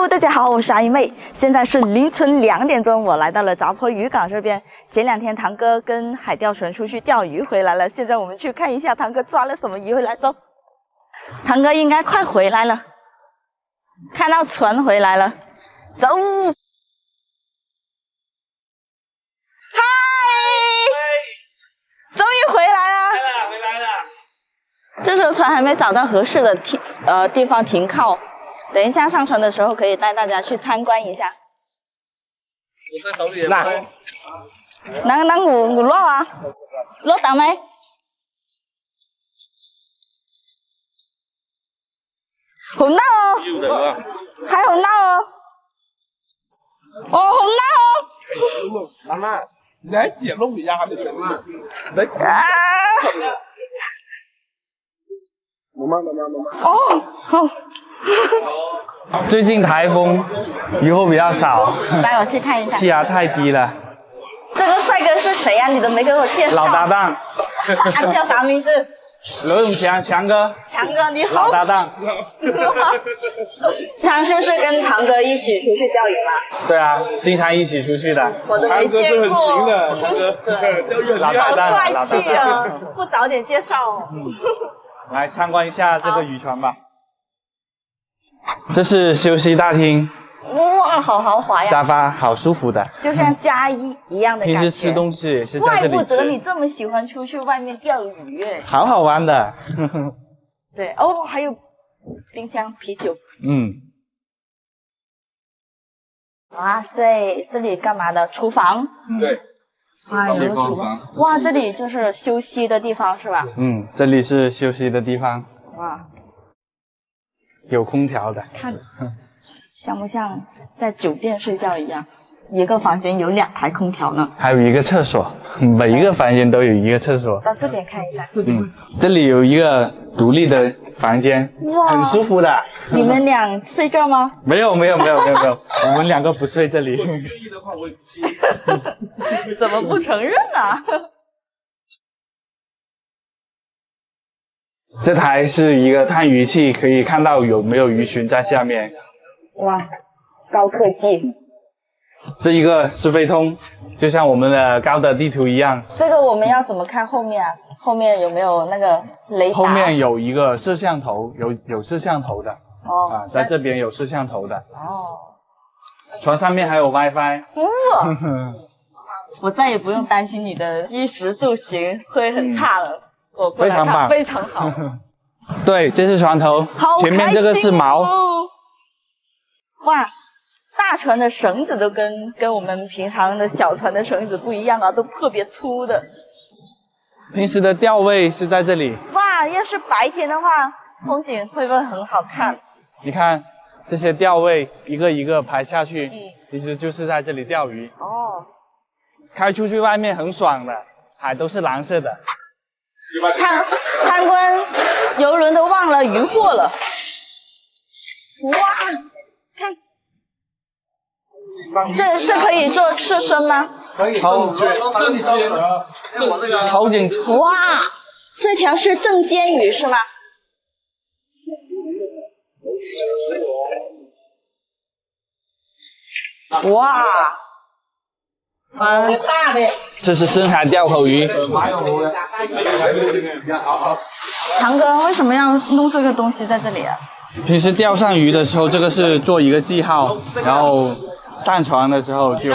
Hello， 大家好，我是阿姨妹。现在是凌晨2点钟，我来到了闸坡渔港这边。前2天堂哥跟海钓船出去钓鱼回来了，现在我们去看一下堂哥抓了什么鱼回来。走，堂哥应该快回来了，看到船回来了，走。嗨，终于回来了，回来了。这艘船还没找到合适的地方停靠。 等一下上船的时候，可以带大家去参观一下。我在手里。能我落啊，落到没？好撈哦，係好撈哦，哦好撈哦。媽媽，你喺碟窿底下還沒整啊？媽媽。哦，好。 最近台风，渔获比较少，带我去看一下。气压太低了。这个帅哥是谁呀、你都没给我介绍。老搭档。他叫啥名字？刘永强，强哥。强哥你好。老搭档。他是不是跟堂哥一起出去钓鱼吗？对啊，经常一起出去的。我都没见过。堂哥是很行的，堂哥。对。老搭档。好帅气啊！不早点介绍哦。来参观一下这个渔船吧。 这是休息大厅，哇，好豪华呀！沙发好舒服的，就像家一样的感觉。平时吃东西也是在这里吃。怪不得你这么喜欢出去外面钓鱼哎，好好玩的。对哦，还有冰箱啤酒。嗯。哇塞，这里干嘛的？厨房。对。啊，有个厨房。哇，这里就是休息的地方是吧？嗯，这里是休息的地方。哇。 有空调的，看像不像在酒店睡觉一样？一个房间有2台空调呢，还有一个厕所，每一个房间都有一个厕所。到这边看一下。这里有一个独立的房间，很舒服的。你们俩睡这吗？没有，我们2个不睡这里。怎么不承认啊？这台是一个探鱼器，可以看到有没有鱼群在下面。哇，高科技！这一个是飞通，就像我们的高德地图一样。这个我们要怎么看后面啊？后面有没有那个雷达？后面有一个摄像头，有摄像头的。哦。啊，在这边有摄像头的。哦。船上面还有 WiFi。我再也不用担心你的衣食住行会很差了。 非常棒，非常好。对，这是船头，前面这个是锚。哇，大船的绳子都跟我们平常的小船的绳子不一样啊，都特别粗的。平时的钓位是在这里。哇，要是白天的话，风景会不会很好看？你看这些钓位一个一个排下去，其实就是在这里钓鱼。哦。开出去外面很爽的，海都是蓝色的。 参观游轮都忘了渔获了，哇！看，这可以做刺身吗？可以。正尖。头颈。哇，这条是正尖鱼是吗？哇！ 这是深海钓口鱼。堂哥，为什么要弄这个东西在这里啊？平时钓上鱼的时候，这个是做一个记号，然后上船的时候就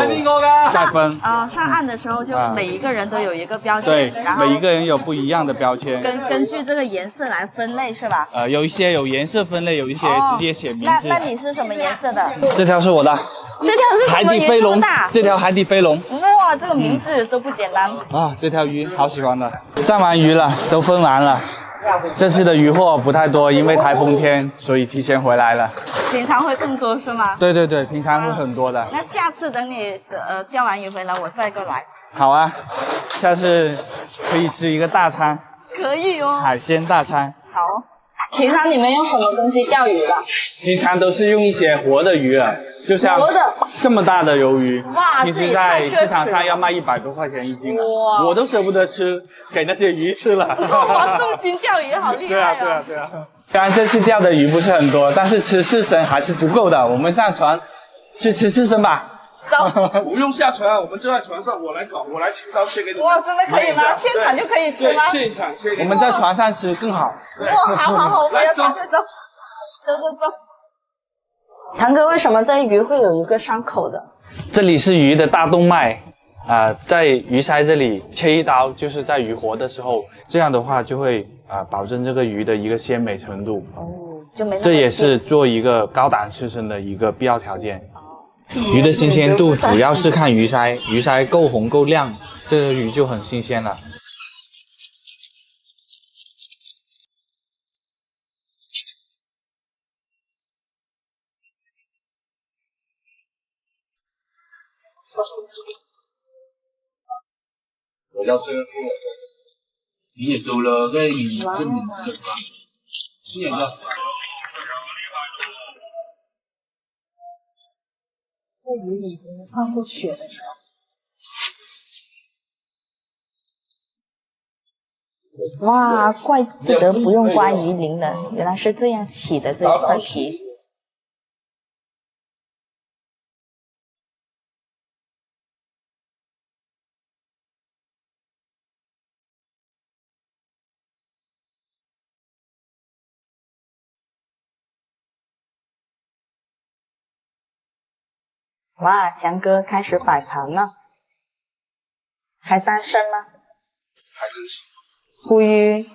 再分。啊，上岸的时候就每一个人都有一个标签，对，每一个人有不一样的标签。根据这个颜色来分类是吧？有一些有颜色分类，有一些直接写名字。那你是什么颜色的？这条是我的。 这条是海底飞龙，这条海底飞龙。哇，这个名字都不简单啊！这条鱼好喜欢的。上完鱼了，都分完了。这次的渔获不太多，因为台风天，所以提前回来了。平常会更多是吗？对对对，平常会很多的。那下次等你钓完鱼回来，我再过来。好啊，下次可以吃一个大餐。可以哦。海鲜大餐。好。平常你们用什么东西钓鱼的？平常都是用一些活的鱼饵，就像活的这么大的鱿鱼，哇平时在市场上要卖100多块钱一斤哇我都舍不得吃，给那些鱼吃了。哇，重金钓鱼好厉害哦！对啊。虽然这次钓的鱼不是很多，但是吃4升还是不够的。我们上船去吃4升吧。走。不用下船，我们就在船上，我来搞，我来切刀切给你们。哇，真的可以吗？现场就可以吃吗？现场切给你们。我们在船上吃更好。哇，好，我们要走。堂哥，为什么这鱼会有一个伤口的？这里是鱼的大动脉，在鱼鳃这里切一刀，就是在鱼活的时候，这样的话就会保证这个鱼的一个鲜美程度。哦，就没那么这也是做一个高档刺身的一个必要条件。鱼的新鲜度主要是看鱼鳃，鱼鳃够红够亮，这个鱼就很新鲜了。我要是你也走了个你跟你的吧，今年的。在鱼里已经放过血的时候，哇，怪不得不用刮鱼鳞的，原来是这样起的这一块皮。哇，翔哥开始摆盘了，还单身吗？还真是。呼吁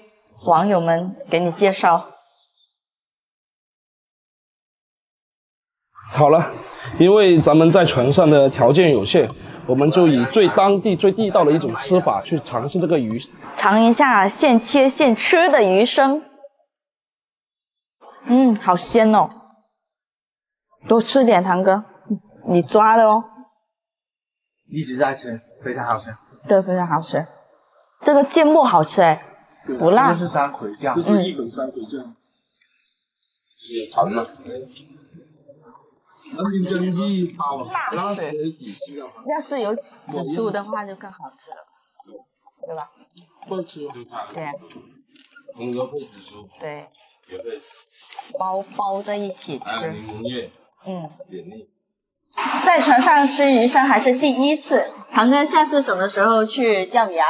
网友们给你介绍。好了，因为咱们在船上的条件有限，我们就以最当地、最地道的一种吃法去尝试这个鱼，尝一下现切现吃的鱼生。好鲜哦！多吃点，堂哥，你抓的哦。一直在吃，非常好吃。对，非常好吃。这个芥末好吃哎，不辣。这是山葵酱，就是一本山葵酱。也馋了。那你这鱼怕了，那是要是有紫苏的话就更好吃了，对吧？会吃。对啊。红油配紫苏，对，也会。包在一起吃。还有柠檬叶，解腻。在船上吃鱼生还是第一次，堂哥下次什么时候去钓鱼啊？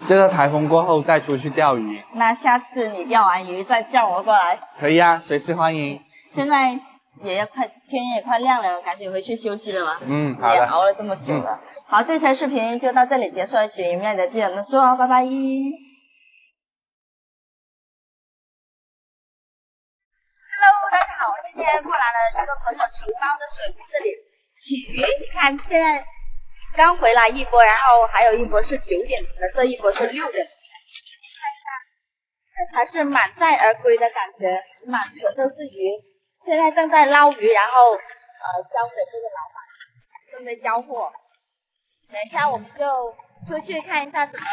这个台风过后再出去钓鱼。那下次你钓完鱼再叫我过来。可以啊，随时欢迎。现在天也快亮了，赶紧回去休息了嘛。好的。也熬了这么久了。好，这期视频就到这里结束了，喜欢影片的记得能说哦，拜拜。大家好，我今天过来了一个朋友承包的水库这里起鱼，你看现在刚回来一波，然后还有一波是9点的，这一波是6点。看一下，这才是满载而归的感觉，满船都是鱼。现在正在捞鱼，然后交给这个老板，正在交货。等一下我们就出去看一下怎么捞。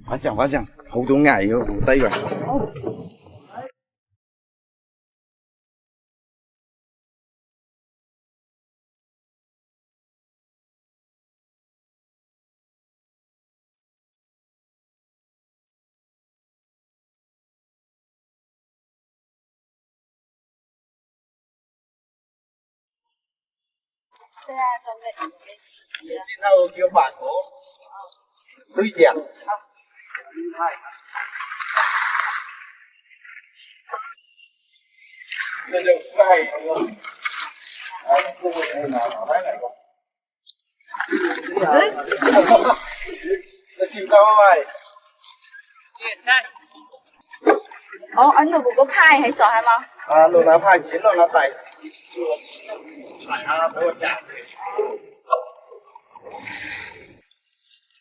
快講，好多危嘅湖低㗎。现在準備起魚啦。先後叫白果，對醬。這就快了。這叫到咪？哦，按到嗰個派喺度係嗎？攞拿派錢，攞拿大，大下俾我賺。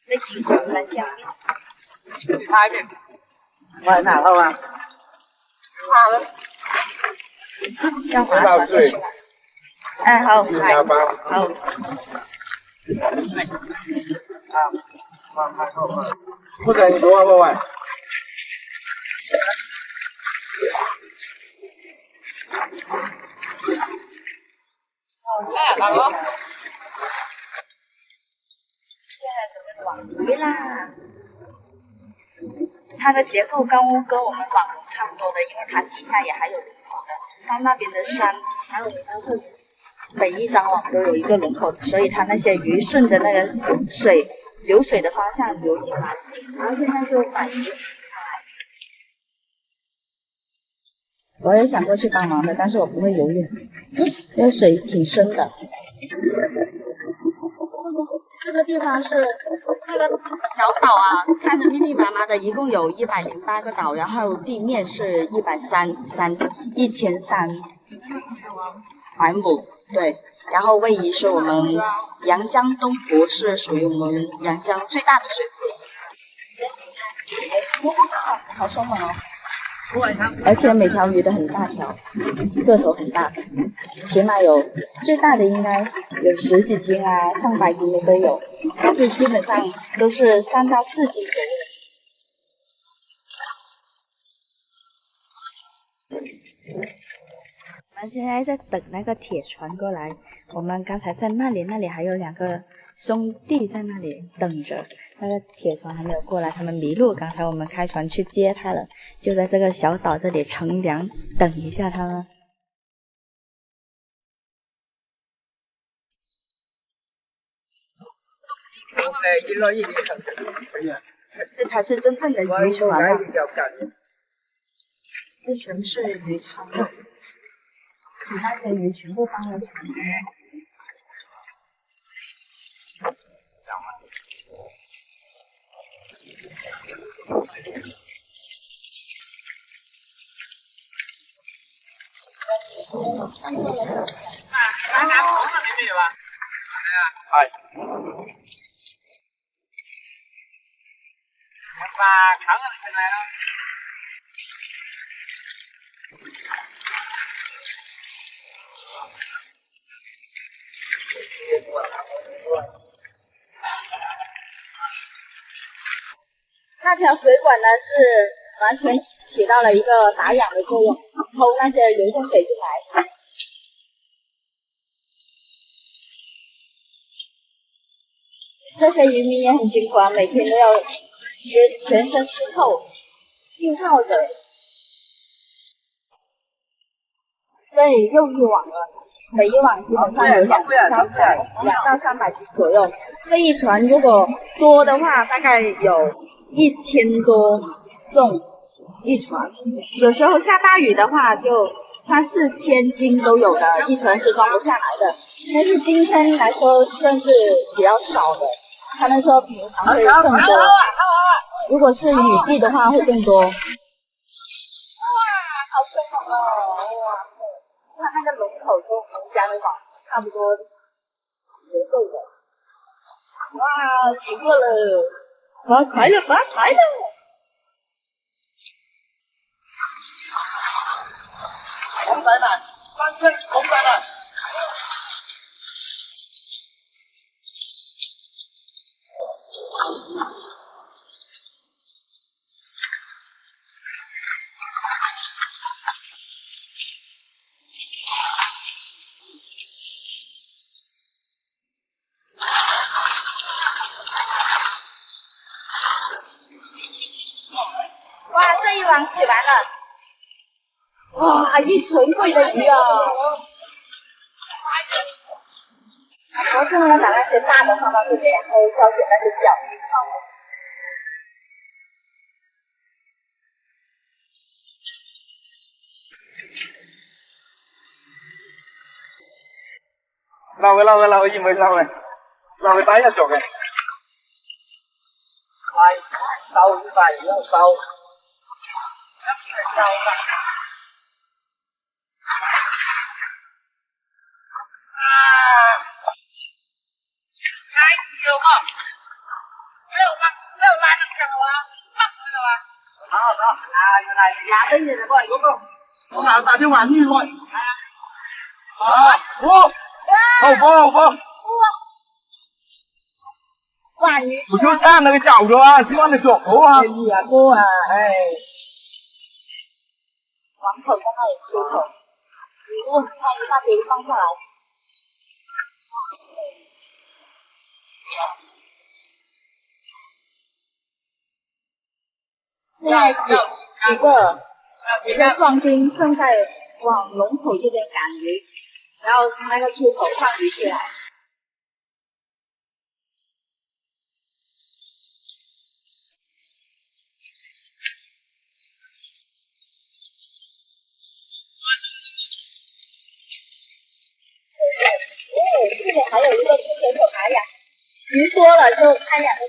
你幾隻嚟醬？派嘅，我係拿到啊。好了，要划船出去。哎，好，拿包。好。不使你多啊，各位。鱼啦，它的结构跟我们网龙差不多的，因为它底下也还有轮口的。它那边的山，还有每一张网都有一个轮口，所以它那些鱼顺着那个水流水的方向流进来，然后现在就把鱼。我也想过去帮忙的，但是我不会游泳，因为水挺深的。这个地方是这个小岛啊，看着密密麻麻的，一共有108个岛，然后地面是1300海亩，对。然后位移是我们阳江东湖，是属于我们阳江最大的水库。好生猛哦！而且每条鱼都很大条，个头很大，起码有最大的应该有10几斤啊，上百斤的都有，但是基本上都是3到4斤左右。我们现在在等那个铁船过来，我们刚才在那里还有2个兄弟在那里等着，那个铁船还没有过来，他们迷路，刚才我们开船去接他了，就在这个小岛这里乘凉，等一下他们。这才是真正的渔船啊！这全是渔场，其他的鱼全部放了船上。那条水管呢是完全起到了一个打氧的作用，抽那些流动水进来。这些渔民也很辛苦啊，每天都要全身湿透，浸泡着。这里又一网了，每一网基本上有2到300斤左右。这一船如果多的话，大概有1000多重一船，有时候下大雨的话，就3、4千斤都有的，一船是装不下来的。但是今天来说算是比较少的，他们说平常会更多，如果是雨季的话会更多。哇，好生猛哦！哇，看那个龙口跟我们家的网差不多结构的。哇，起过了！发财了，发财了！红仔蛋，翻身红仔蛋。哇，这一网起完了！哇，一纯贵的鱼啊！我现在要把那些大的放到这边，然后挑选那些小的。撈去，唔去撈去，撈去擺一族嘅。快收快而家收。拿灯嘅過嚟嗰個，我打電話預來。好火！哇，鱼我就看那个角度啊，希望的角度啊。呀，哥啊，哎。网口在那里出口，如果你看一大堆放下来。现在几个壮丁正在往龙口这边赶鱼，然后从那个出口放鱼出来。这里还有一个出水口海呀，鱼多了就开两个。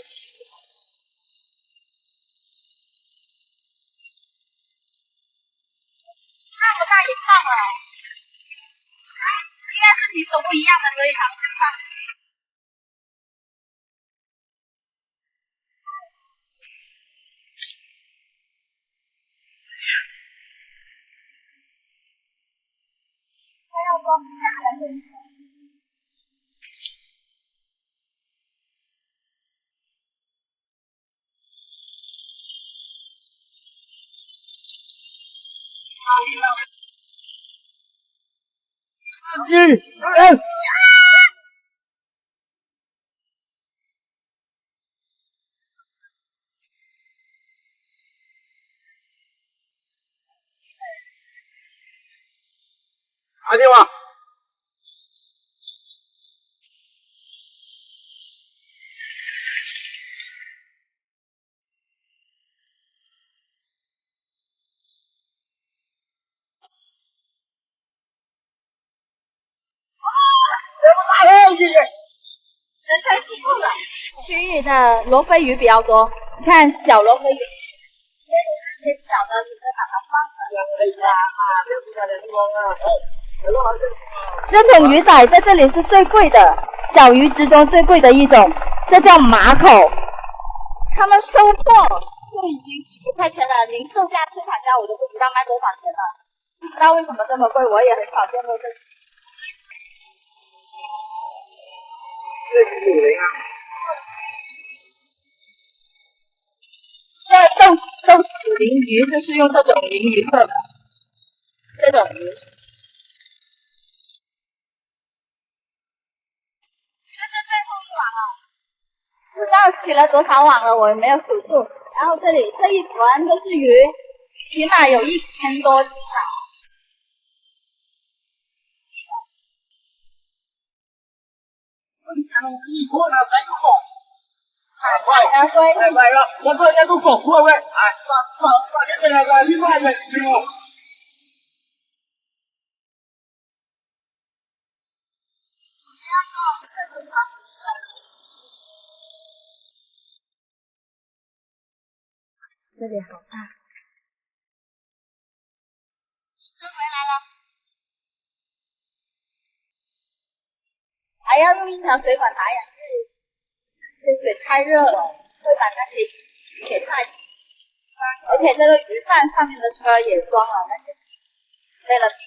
那么大一放啊，应该是品种不一样的，所以它们放。它要光下来就。打电话。人太辛苦了。区域的罗非鱼比较多，你看小罗非鱼，这些小的直接把它放了。这种鱼仔在这里是最贵的，小鱼之中最贵的一种，这叫马口。他们收货就已经几十块钱了，零售价、出厂价我都不知道卖多少钱了，不知道为什么这么贵，我也很少见过这。这是50啊。这豆豉鲮鱼就是用这种鲮鱼做的，这种鱼。这是最后一网了，不知道起了多少网了，我没有数数。然后这里这一船都是鱼，起码有1000多斤了。快快，我做那个广告喂，把这个那个另外一个给我。这里好大。车回来了，还要用一条水管打氧气。这水太热了，会把那些鱼给晒死。而且这个鱼贩上面的车也装了那些冰，为了冰。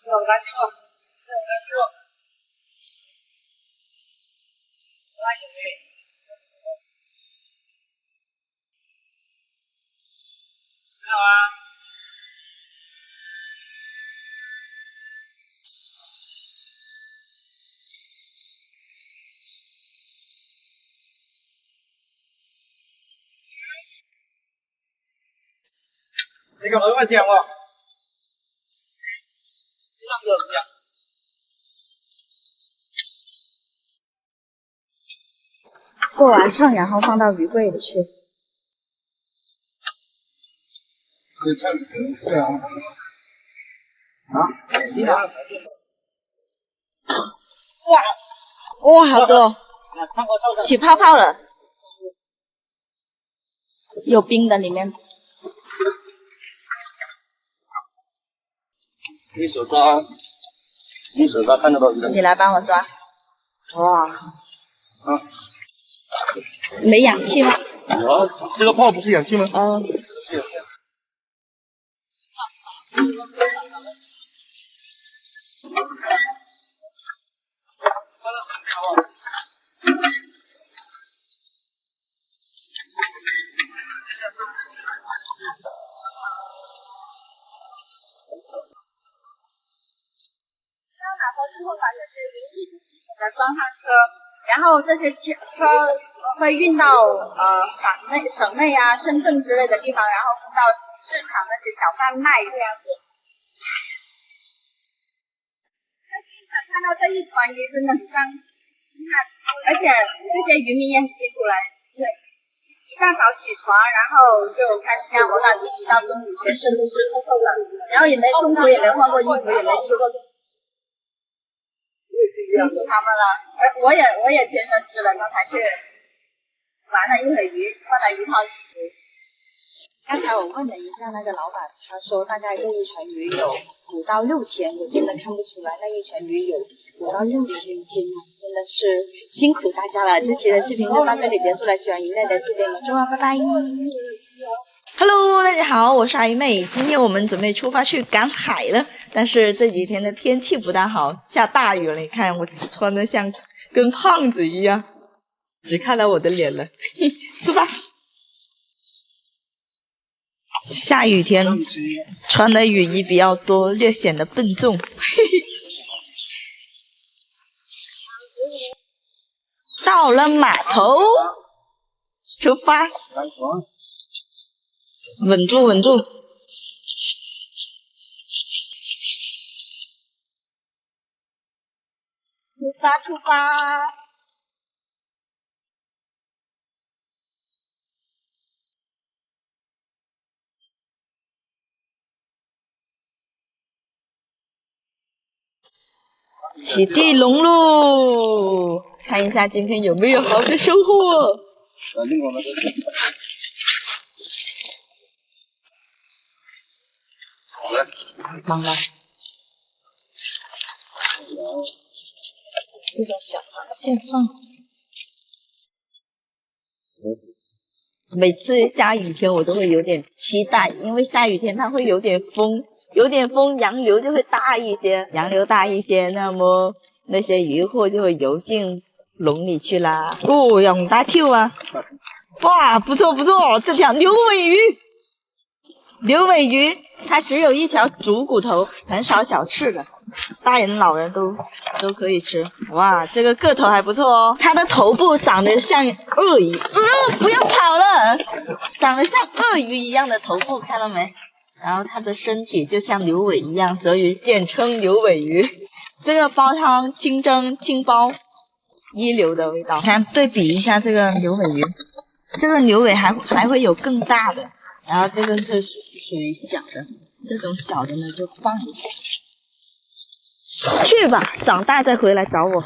很干净了，很干净了。没有啊。这个多少钱哦？这样子呀。过完秤，然后放到鱼柜里去。这菜是啊。哇，好多，起泡泡了，有冰的里面。你手抓看得到鱼的。你来帮我抓。哇。啊。没氧气吗？有，这个泡不是氧气吗？哦。是氧气。之后把这些鱼一起的装上车，然后这些车会运到省内啊、深圳之类的地方，然后送到市场那些小贩卖这样子。看到这一船鱼真的很香，而且这些渔民也很辛苦了，对，一大早起床，然后就开始干活到一直到中午，全身都湿透透的，然后中途也没换过衣服，也没吃过东西。辛苦他们了，我也全程吃了，刚才去玩了一会鱼，换了一套衣服。刚才我问了一下那个老板，他说大概这一船鱼有5到6千，我真的看不出来那一船鱼有5到6千斤啊，真的是辛苦大家了。这期的视频就到这里结束了，喜欢鱼类的记得关注啊，拜拜。Hello， 大家好，我是阿姨妹。今天我们准备出发去赶海了，但是这几天的天气不大好，下大雨了。你看我穿的像跟胖子一样，只看到我的脸了。出发！下雨天穿的雨衣比较多，略显得笨重。到了码头，出发！稳住，稳住！出发，出发！起地龙喽！看一下今天有没有好的收获。忙了，这种小螃蟹放。每次下雨天我都会有点期待，因为下雨天它会有点风，洋流就会大一些，那么那些渔获就会游进笼里去啦。哦，用大跳啊！哇，不错不错，这条牛尾鱼。牛尾鱼它只有一条足骨头，很少小翅的，大人老人都可以吃。哇，这个个头还不错哦。它的头部长得像鳄鱼，不要跑了，长得像鳄鱼一样的头部，看到没？然后它的身体就像牛尾一样，所以简称牛尾鱼。这个煲汤清蒸清煲，一流的味道。看对比一下这个牛尾鱼，这个牛尾还会有更大的。然后这个是属于小的，这种小的呢就放一下，去吧，长大再回来找我。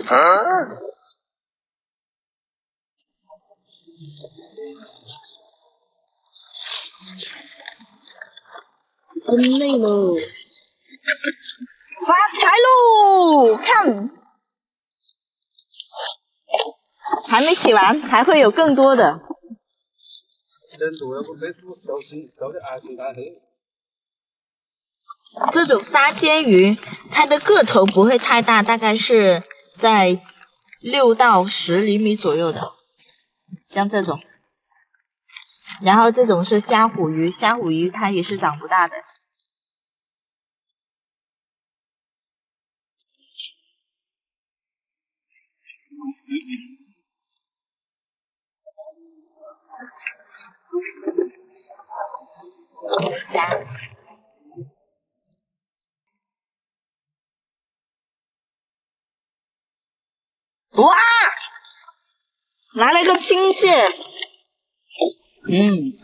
分类喽，发财喽！看，还没洗完，还会有更多的。这种沙尖鱼，它的个头不会太大，大概是在6到10厘米左右的，像这种。然后这种是虾虎鱼，虾虎鱼它也是长不大的。虾，哇，来了个青蟹，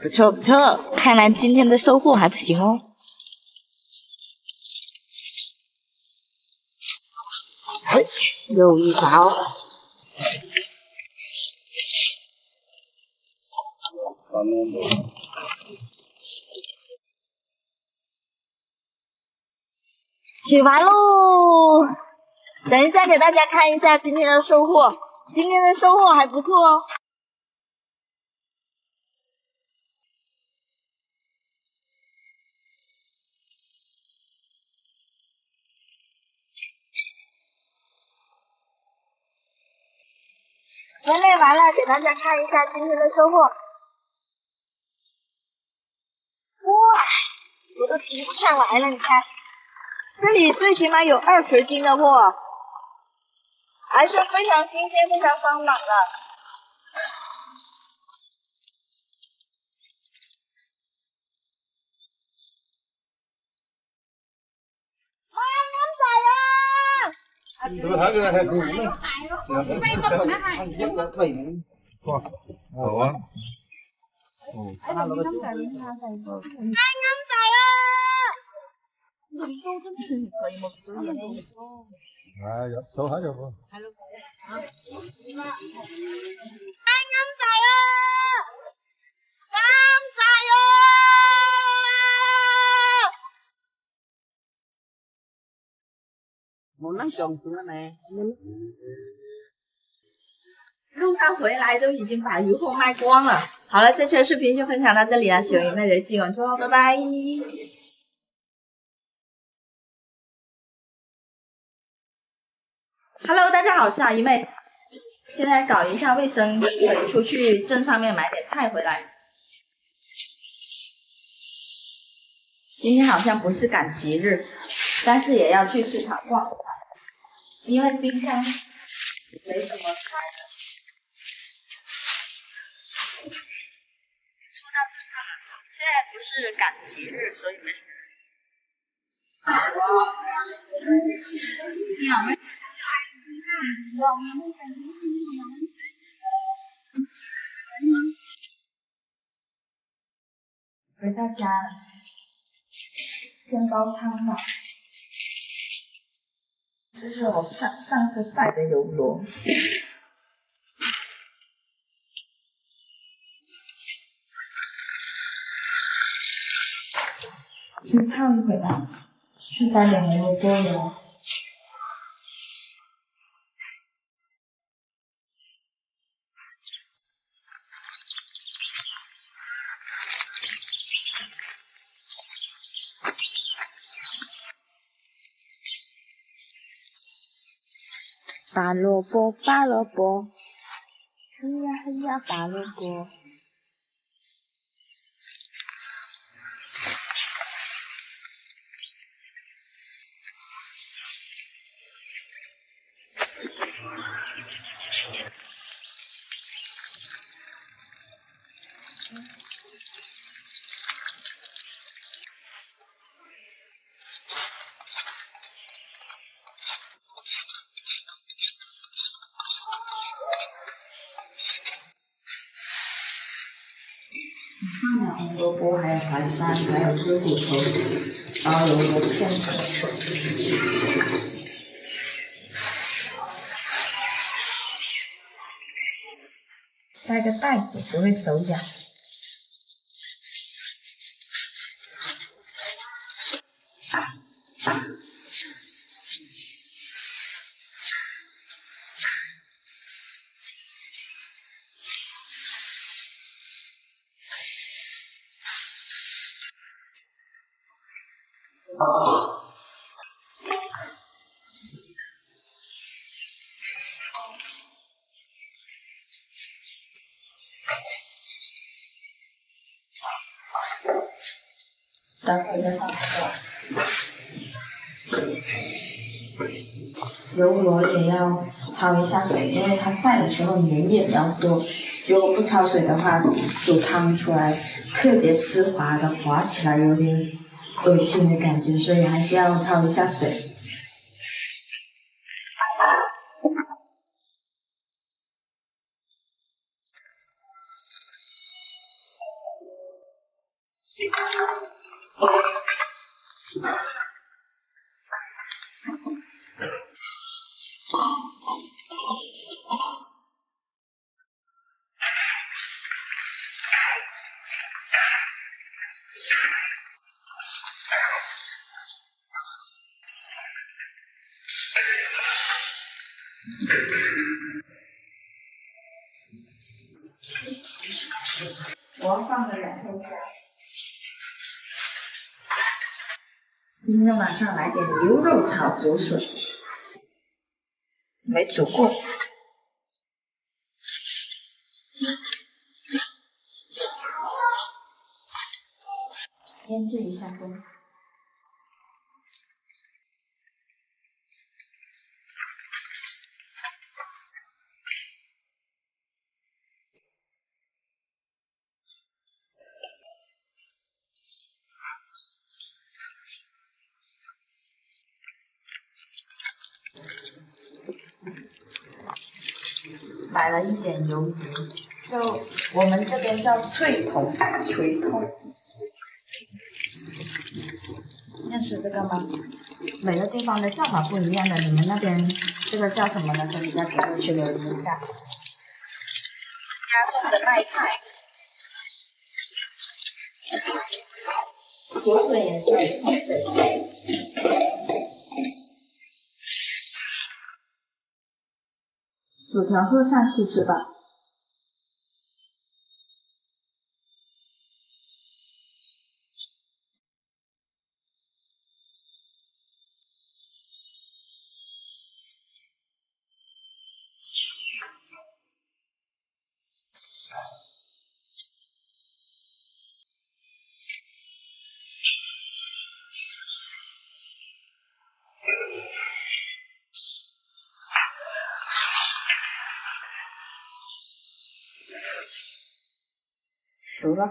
不错不错，看来今天的收获还不行哦。又一勺。洗完喽，等一下给大家看一下今天的收获，今天的收获还不错哦。分类完了，给大家看一下今天的收获。哇，我都提不上来了，你看，这里最起码有20斤的货，还是非常新鲜、非常爽朗的。好啊。數下就好。路上回来都已经把鱼货卖光了。好了，这期的视频就分享到这里了，喜欢鱼妹的记得关注，拜拜。Hello， 大家好，我是阿姨妹。现在搞一下卫生，可以出去镇上面买点菜回来。今天好像不是赶集日，但是也要去市场逛，因为冰箱没什么菜了。说到镇上了，现在不是赶集日，所以没。回到家了，先煲汤吧。这是我上次晒的油螺，先泡一会吧，去加点胡萝卜油。拔萝卜，拔萝卜，嘿呀嘿呀，拔萝卜。放了红萝卜，还有淮山，还有猪骨头，然后萝卜片成。带个袋子不会手痒。待会再放油螺也要焯一下水，因为它晒的时候粘液比较多，如果不焯水的话，煮汤出来特别丝滑的，滑起来有点恶心的感觉，所以还是要焯一下水。我要放个2天虾。今天晚上来点牛肉炒竹笋，没煮过。腌制一下先。买了一点鱿鱼，就我们这边叫脆筒，锤筒。认识这个吗？每个地方的叫法不一样的，你们那边这个叫什么呢？可以在评论区留言一下。家种的麦菜，有水也是冲水。薯条喝上去吃吧。熟了。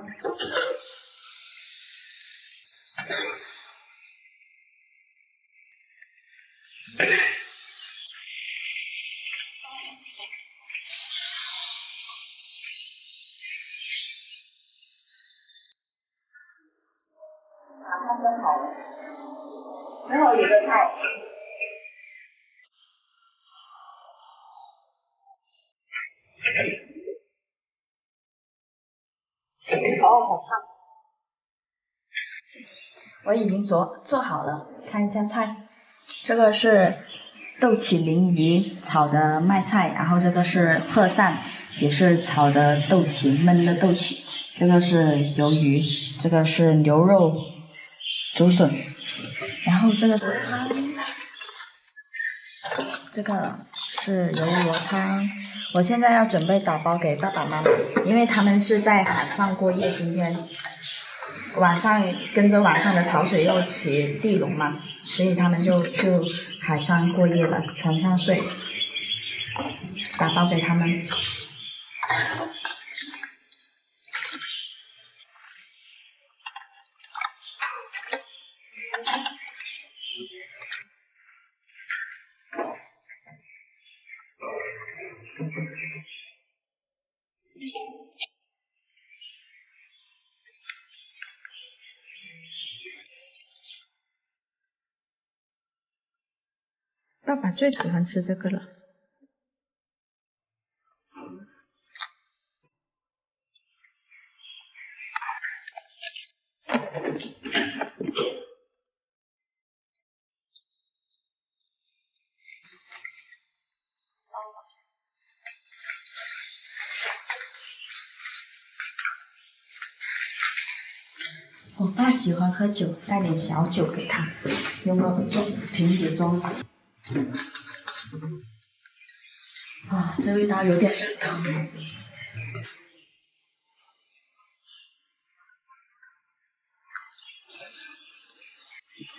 马上就好了，最后一个菜。哦，好烫！我已经做好了，看一下菜。这个是豆豉鲮鱼炒的麦菜，然后这个是鹤扇，也是炒的豆豉焖的豆豉。这个是鱿鱼，这个是牛肉竹笋，然后这个是汤，这个是鱿鱼螺汤。我现在要准备打包给爸爸妈妈，因为他们是在海上过夜，今天晚上跟着晚上的潮水又起地龙嘛，所以他们就去海上过夜了，船上睡，打包给他们。爸爸最喜欢吃这个了。我爸喜欢喝酒，带点小酒给他，用个瓶子装。啊，这味道有点上头。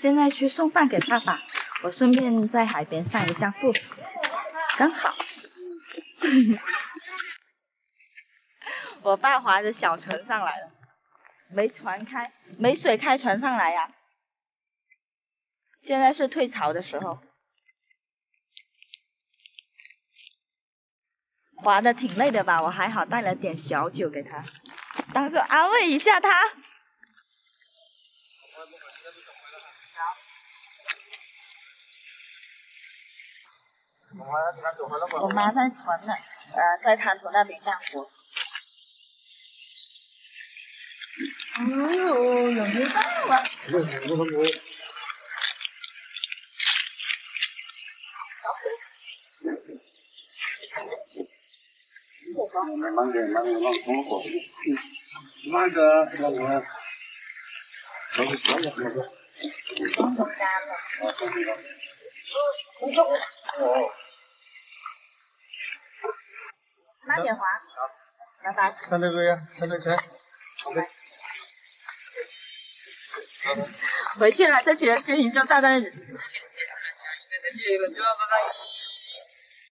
现在去送饭给爸爸，我顺便在海边散一下步，刚好。我爸划着小船上来了，没水开船上来呀。现在是退潮的时候，划的挺累的吧？我还好带了点小酒给他，当做安慰一下他。我妈在船呢，在滩头那边干活。哦，有味道啊！慢点滑，拜拜。300块呀，300钱。回去了，这期的视频就到这里结束了，下一个再见，拜拜。